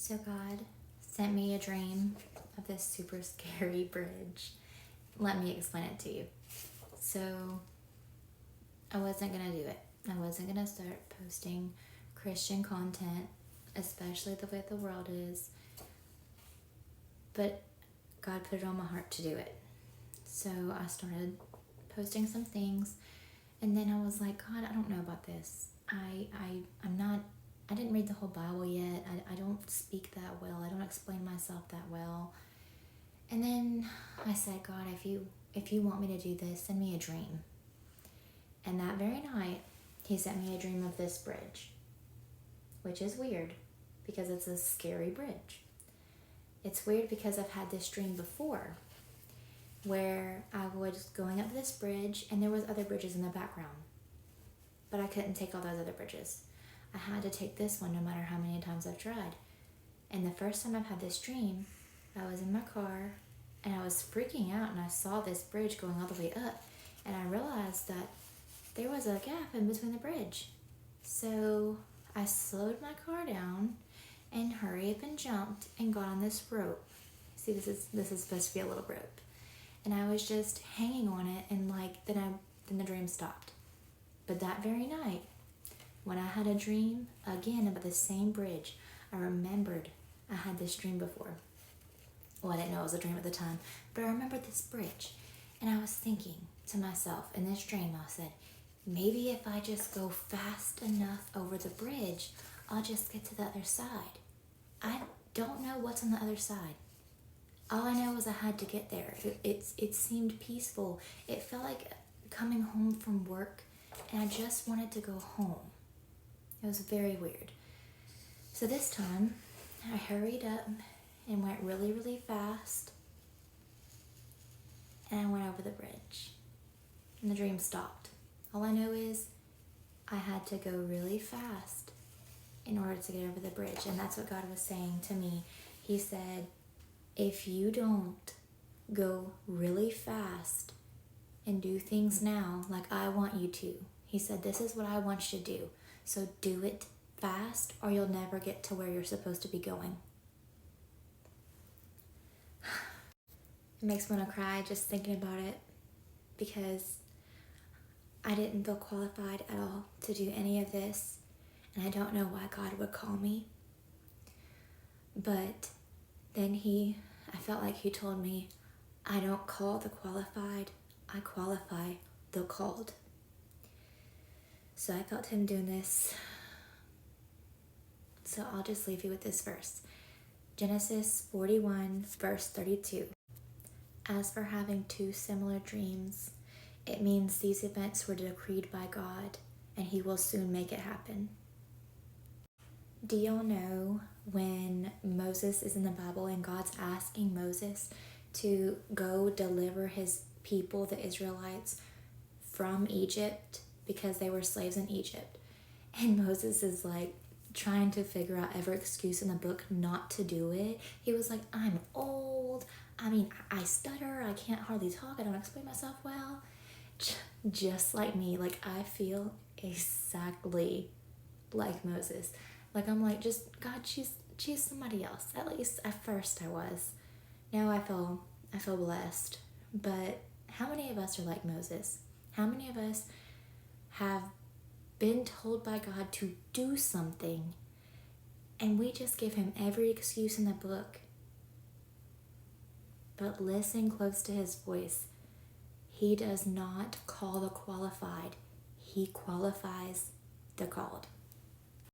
So God sent me a dream of this super scary bridge. Let me explain it to you. So I wasn't going to do it. I wasn't going to start posting Christian content, especially the way the world is. But God put it on my heart to do it. So I started posting some things, and then I was like, God, I don't know about this. I didn't read the whole Bible yet. I don't speak that well. I don't explain myself that well. And then I said, God, if you want me to do this, send me a dream. And that very night, he sent me a dream of this bridge, which is weird because it's a scary bridge. It's weird because I've had this dream before where I was going up this bridge and there was other bridges in the background, but I couldn't take all those other bridges. I had to take this one no matter how many times I've tried. And the first time I've had this dream, I was in my car and I was freaking out, and I saw this bridge going all the way up, and I realized that there was a gap in between the bridge. So I slowed my car down and hurried up and jumped and got on this rope. See, this is supposed to be a little rope. And I was just hanging on it, and then the dream stopped. But that very night, when I had a dream again about the same bridge, I remembered I had this dream before. Well, I didn't know it was a dream at the time, but I remembered this bridge. And I was thinking to myself in this dream, I said, maybe if I just go fast enough over the bridge, I'll just get to the other side. I don't know what's on the other side. All I know is I had to get there. It seemed peaceful. It felt like coming home from work, and I just wanted to go home. It was very weird. So this time, I hurried up and went really, really fast, and I went over the bridge, and the dream stopped. All I know is I had to go really fast in order to get over the bridge, and that's what God was saying to me. He said, if you don't go really fast and do things now like I want you to, he said, this is what I want you to do. So do it fast or you'll never get to where you're supposed to be going. It makes me want to cry just thinking about it, because I didn't feel qualified at all to do any of this, and I don't know why God would call me. But then I felt like he told me, I don't call the qualified, I qualify the called. So I felt him doing this. So I'll just leave you with this verse. Genesis 41, verse 32. As for having two similar dreams, it means these events were decreed by God, and he will soon make it happen. Do y'all know when Moses is in the Bible and God's asking Moses to go deliver his people, the Israelites, from Egypt because they were slaves in Egypt? And Moses is like trying to figure out every excuse in the book not to do it. He was like, I'm old. I stutter. I can't hardly talk. I don't explain myself well. Just like me. Like, I feel exactly like Moses. Like, I'm like, just, God, she's somebody else. At least at first I was. Now I feel blessed. But how many of us are like Moses? How many of us have been told by God to do something, and we just give him every excuse in the book? But listen close to his voice. He does not call the qualified. He qualifies the called.